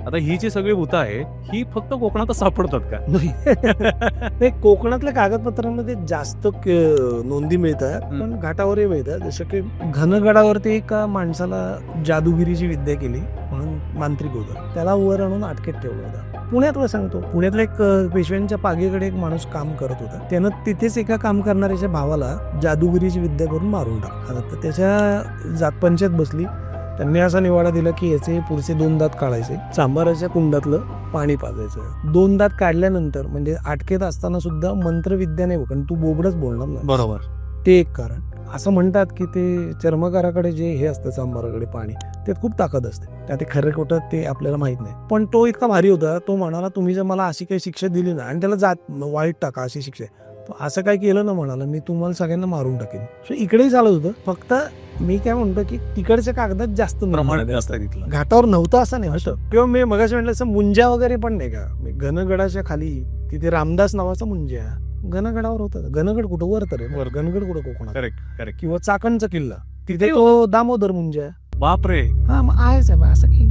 आता ही जी सगळी भूतं आहे ही फक्त कोकणातच सापडतात का? नाही, कोकणातल्या कागदपत्रांमध्ये जास्त नोंदी मिळतात, पण घाटावरही मिळतात. जसं की घनगडावरती एका माणसाला जादूगिरीची विद्या केली म्हणून मांत्रिक होता, त्याला वर आणून अटकेत ठेवलं होतं. पुण्यातलं सांगतो, पुण्यातल्या एक पेशव्यांच्या पागीकडे एक माणूस काम करत होता. त्यानं तिथेच एका काम करणाऱ्याच्या भावाला जादूगिरीची विद्या करून मारून टाकला. तर त्याच्या जातपंचायत बसली. त्यांनी असा निवाडा दिला की याचे पुढचे 2 दात काढायचे, चांभाराच्या कुंडातलं पाणी पाजायचं. 2 दात काढल्यानंतर म्हणजे अटकेत असताना सुद्धा मंत्रविद्या नाही, कारण तू बोबडच बोलणार ना. बरोबर. ते एक कारण. असं म्हणतात की ते चर्मकाराकडे जे हे असतं, चांभाराकडे पाणी, त्यात खूप ताकद असते. त्या ते खरं खोटं ते आपल्याला माहित नाही, पण तो इतका भारी होता. तो म्हणाला तुम्ही जर मला अशी काही शिक्षा दिली ना, आणि त्याला जात वाईट टाका अशी शिक्षा, तो असं काय केलं ना, म्हणाला मी तुम्हाला सगळ्यांना मारून टाकेन. सो इकडेही चालत होतं. फक्त मी काय म्हणतो की तिकडच्या कागदात जास्त प्रमाणात जास्त तिथलं. घाटावर नव्हतं असं नाही होतं. किंवा मी मगाशी म्हटलं असं मुंजा वगैरे पण नाही का, घनगडाच्या खाली तिथे रामदास नावाचा मुंजा घनगडावर होता. घनगड कुठं वर तर आहे, घनगड कुठं कोकणात. Correct correct. किंवा चाकणचा किल्ला, तिथे तो दामोदर मुंजा. बापरे. हा, मग आहेच आहे असं की